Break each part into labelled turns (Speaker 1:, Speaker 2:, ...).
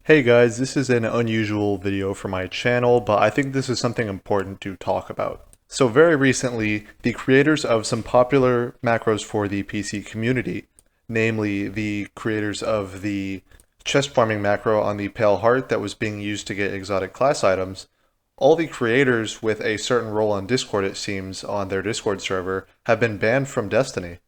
Speaker 1: Hey guys, this is an unusual video for my channel, but I think this is something important to talk about. So very recently, the creators of some popular macros for the PC community, namely the creators of the chest farming macro on the Pale Heart that was being used to get exotic class items, all the creators with a certain role on Discord, it seems, on their Discord server, have been banned from Destiny.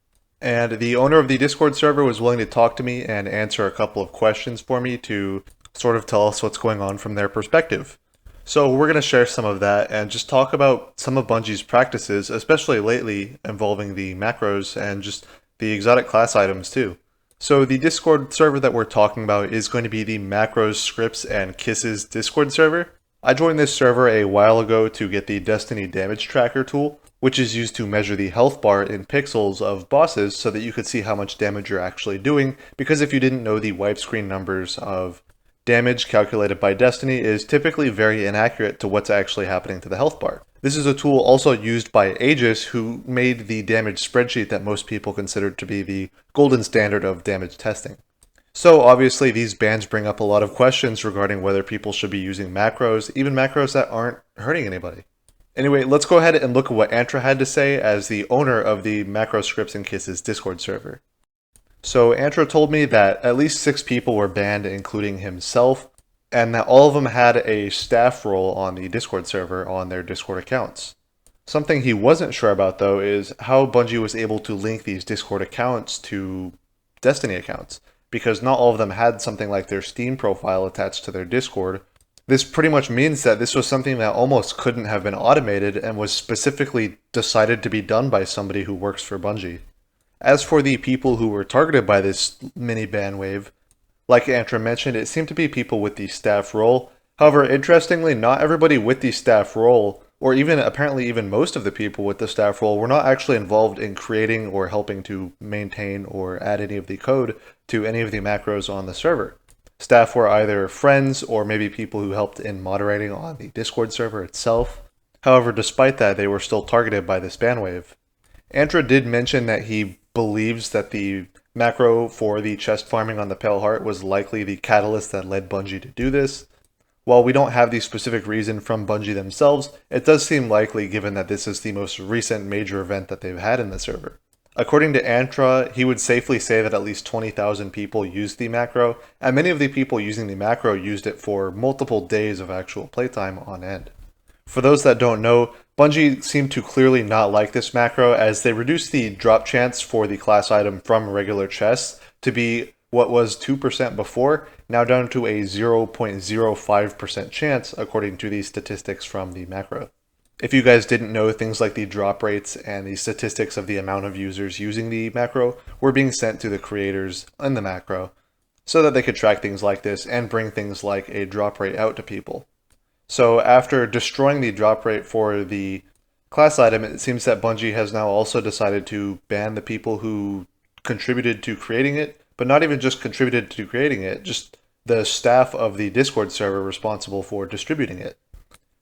Speaker 1: And the owner of the Discord server was willing to talk to me and answer a couple of questions for me to sort of tell us what's going on from their perspective. So we're going to share some of that and just talk about some of Bungie's practices, especially lately involving the macros and just the exotic class items too. So the Discord server that we're talking about is going to be the Macros, Scripts, and Kisses Discord server. I joined this server a while ago to get the Destiny Damage Tracker tool, which is used to measure the health bar in pixels of bosses so that you could see how much damage you're actually doing, because if you didn't know, the wipe screen numbers of damage calculated by Destiny is typically very inaccurate to what's actually happening to the health bar. This is a tool also used by Aegis, who made the damage spreadsheet that most people consider to be the golden standard of damage testing. So obviously these bans bring up a lot of questions regarding whether people should be using macros, even macros that aren't hurting anybody. Anyway, let's go ahead and look at what Antra had to say as the owner of the Macro Scripts and Kisses Discord server. So Antra told me that at least 6 people were banned, including himself, and that all of them had a staff role on the Discord server on their Discord accounts. Something he wasn't sure about, though, is how Bungie was able to link these Discord accounts to Destiny accounts, because not all of them had something like their Steam profile attached to their Discord. This pretty much means that this was something that almost couldn't have been automated and was specifically decided to be done by somebody who works for Bungie. As for the people who were targeted by this mini ban wave, like Antra mentioned, it seemed to be people with the staff role. However, interestingly, not everybody with the staff role, or even apparently even most of the people with the staff role, were not actually involved in creating or helping to maintain or add any of the code to any of the macros on the server. Staff were either friends or maybe people who helped in moderating on the Discord server itself. However, despite that, they were still targeted by this ban wave. Antra did mention that he believes that the macro for the chest farming on the Pale Heart was likely the catalyst that led Bungie to do this. While we don't have the specific reason from Bungie themselves, it does seem likely given that this is the most recent major event that they've had in the server. According to Antra, he would safely say that at least 20,000 people used the macro, and many of the people using the macro used it for multiple days of actual playtime on end. For those that don't know, Bungie seemed to clearly not like this macro, as they reduced the drop chance for the class item from regular chests to be what was 2% before, now down to a 0.05% chance according to the statistics from the macro. If you guys didn't know, things like the drop rates and the statistics of the amount of users using the macro were being sent to the creators in the macro so that they could track things like this and bring things like a drop rate out to people. So after destroying the drop rate for the class item, it seems that Bungie has now also decided to ban the people who contributed to creating it, but not even just contributed to creating it, just the staff of the Discord server responsible for distributing it.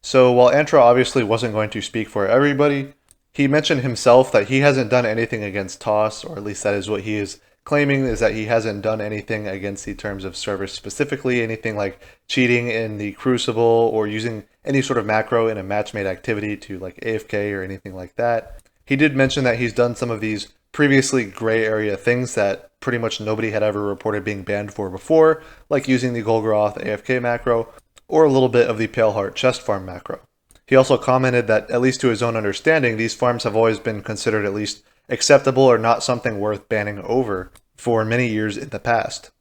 Speaker 1: So while Antra obviously wasn't going to speak for everybody, he mentioned himself that he hasn't done anything against TOS, or at least that is what he is claiming, is that he hasn't done anything against the terms of service specifically, anything like cheating in the Crucible or using any sort of macro in a match-made activity to like AFK or anything like that. He did mention that he's done some of these previously gray area things that pretty much nobody had ever reported being banned for before, like using the Golgoroth AFK macro, or a little bit of the Pale Heart chest farm macro. He also commented that, at least to his own understanding, these farms have always been considered at least acceptable or not something worth banning over for many years in the past.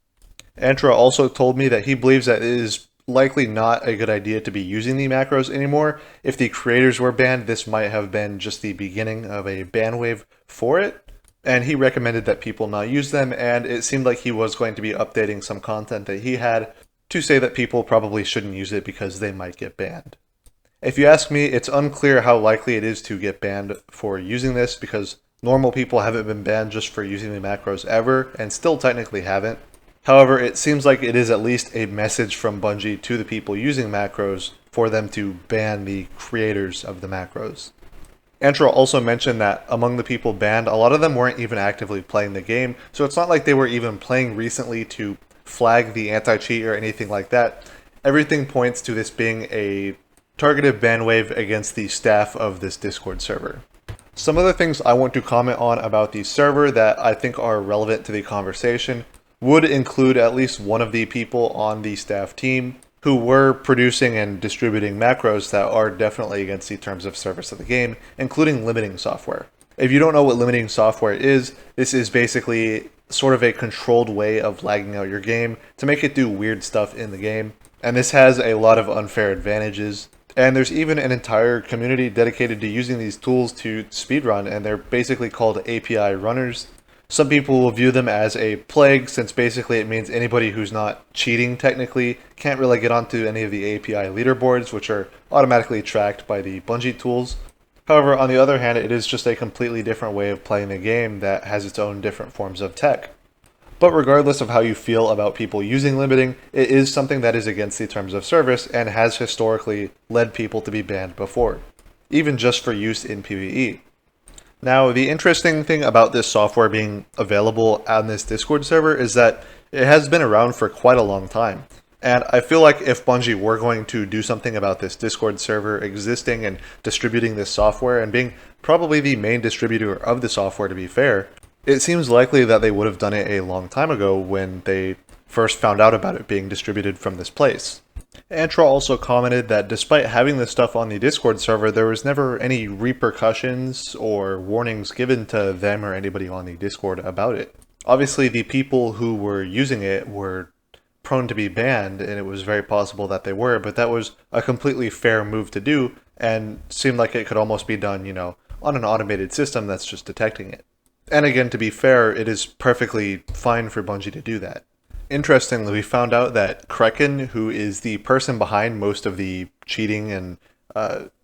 Speaker 1: Antra also told me that he believes that it is likely not a good idea to be using the macros anymore. If the creators were banned, this might have been just the beginning of a ban wave for it, and he recommended that people not use them, and it seemed like he was going to be updating some content that he had to say that people probably shouldn't use it because they might get banned. If you ask me, it's unclear how likely it is to get banned for using this, because normal people haven't been banned just for using the macros ever, and still technically haven't. However, it seems like it is at least a message from Bungie to the people using macros for them to ban the creators of the macros. Antra also mentioned that among the people banned, a lot of them weren't even actively playing the game, so it's not like they were even playing recently to flag the anti-cheat or anything like that. Everything points to this being a targeted ban wave against the staff of this Discord server. Some other things I want to comment on about the server that I think are relevant to the conversation would include at least one of the people on the staff team who were producing and distributing macros that are definitely against the terms of service of the game, including limiting software. If you don't know what limiting software is, this is basically sort of a controlled way of lagging out your game to make it do weird stuff in the game. And this has a lot of unfair advantages. And there's even an entire community dedicated to using these tools to speedrun, and they're basically called API runners. Some people will view them as a plague, since basically it means anybody who's not cheating technically can't really get onto any of the API leaderboards, which are automatically tracked by the Bungie tools. However, on the other hand, it is just a completely different way of playing the game that has its own different forms of tech. But regardless of how you feel about people using limiting, it is something that is against the terms of service and has historically led people to be banned before, even just for use in PvE. Now, the interesting thing about this software being available on this Discord server is that it has been around for quite a long time. And I feel like if Bungie were going to do something about this Discord server existing and distributing this software and being probably the main distributor of the software, to be fair, it seems likely that they would have done it a long time ago when they first found out about it being distributed from this place. Antra also commented that despite having this stuff on the Discord server, there was never any repercussions or warnings given to them or anybody on the Discord about it. Obviously, the people who were using it were prone to be banned, and it was very possible that they were, but that was a completely fair move to do, and seemed like it could almost be done, on an automated system that's just detecting it. And again, to be fair, it is perfectly fine for Bungie to do that. Interestingly, we found out that Kraken, who is the person behind most of the cheating and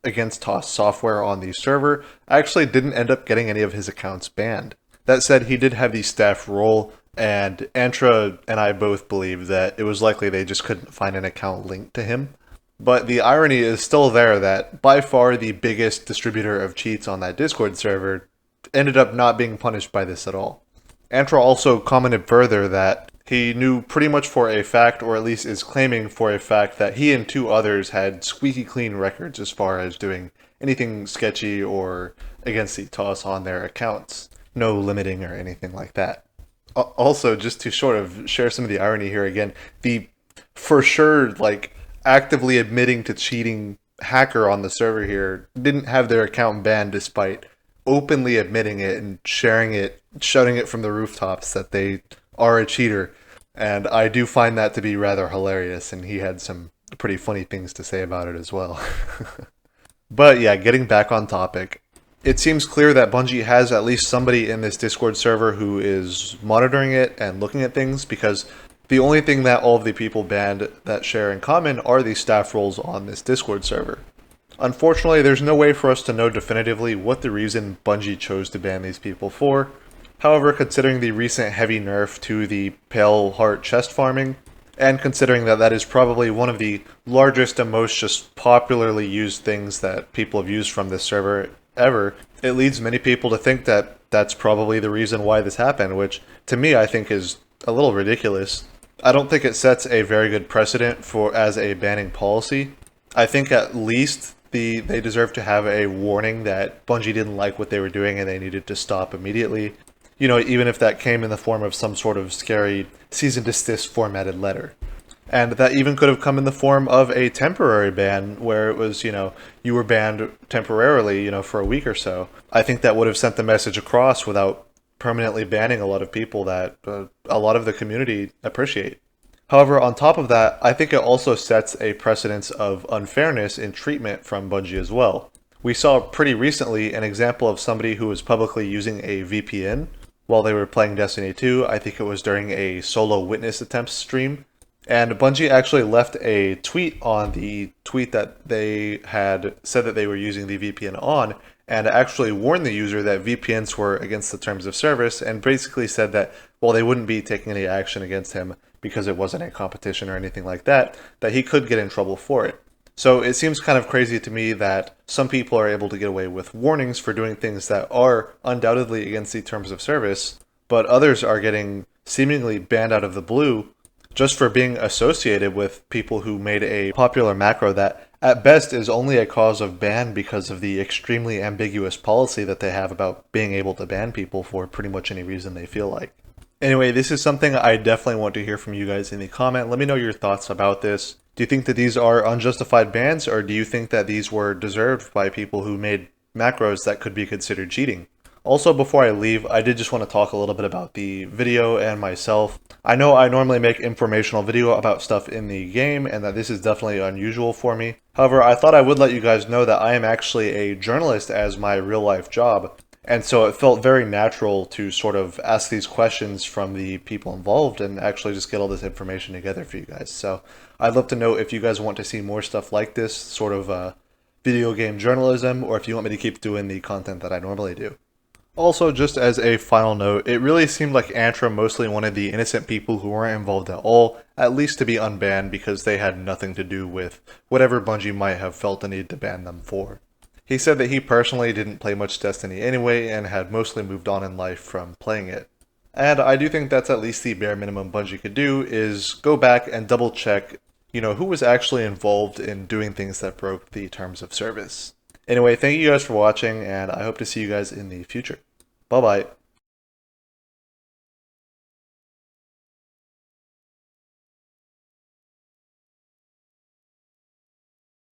Speaker 1: against TOS software on the server, actually didn't end up getting any of his accounts banned. That said, he did have the staff role, and Antra and I both believe that it was likely they just couldn't find an account linked to him. But the irony is still there that by far the biggest distributor of cheats on that Discord server ended up not being punished by this at all. Antra also commented further that he knew pretty much for a fact, or at least is claiming for a fact, that he and two others had squeaky clean records as far as doing anything sketchy or against the TOS on their accounts. No limiting or anything like that. Also, just to sort of share some of the irony here again, the for sure, actively admitting to cheating hacker on the server here didn't have their account banned despite openly admitting it and sharing it, shouting it from the rooftops that they are a cheater. And I do find that to be rather hilarious, and he had some pretty funny things to say about it as well. But yeah, getting back on topic, it seems clear that Bungie has at least somebody in this Discord server who is monitoring it and looking at things, because the only thing that all of the people banned that share in common are the staff roles on this Discord server. Unfortunately, there's no way for us to know definitively what the reason Bungie chose to ban these people for. However, considering the recent heavy nerf to the Pale Heart chest farming, and considering that that is probably one of the largest and most just popularly used things that people have used from this server ever, it leads many people to think that that's probably the reason why this happened, which to me I think is a little ridiculous. I don't think it sets a very good precedent for as a banning policy. I think at least they deserve to have a warning that Bungie didn't like what they were doing and they needed to stop immediately. Even if that came in the form of some sort of scary cease and desist formatted letter. And that even could have come in the form of a temporary ban where it was, you were banned temporarily, for a week or so. I think that would have sent the message across without permanently banning a lot of people that a lot of the community appreciate. However, on top of that, I think it also sets a precedence of unfairness in treatment from Bungie as well. We saw pretty recently an example of somebody who was publicly using a VPN while they were playing Destiny 2. I think it was during a solo witness attempts stream. And Bungie actually left a tweet on the tweet that they had said that they were using the VPN on, and actually warned the user that VPNs were against the terms of service, and basically said that, well, they wouldn't be taking any action against him because it wasn't a competition or anything like that, that he could get in trouble for it. So it seems kind of crazy to me that some people are able to get away with warnings for doing things that are undoubtedly against the terms of service, but others are getting seemingly banned out of the blue just for being associated with people who made a popular macro that at best is only a cause of ban because of the extremely ambiguous policy that they have about being able to ban people for pretty much any reason they feel like. Anyway, this is something I definitely want to hear from you guys in the comment. Let me know your thoughts about this. Do you think that these are unjustified bans, or do you think that these were deserved by people who made macros that could be considered cheating? Also, before I leave, I did just want to talk a little bit about the video and myself. I know I normally make informational video about stuff in the game, and that this is definitely unusual for me. However, I thought I would let you guys know that I am actually a journalist as my real-life job, and so it felt very natural to sort of ask these questions from the people involved and actually just get all this information together for you guys. So I'd love to know if you guys want to see more stuff like this, sort of video game journalism, or if you want me to keep doing the content that I normally do. Also, just as a final note, it really seemed like Antrim mostly wanted the innocent people who weren't involved at all, at least to be unbanned because they had nothing to do with whatever Bungie might have felt the need to ban them for. He said that he personally didn't play much Destiny anyway and had mostly moved on in life from playing it. And I do think that's at least the bare minimum Bungie could do, is go back and double check, who was actually involved in doing things that broke the terms of service. Anyway, thank you guys for watching, and I hope to see you guys in the future. Bye-bye.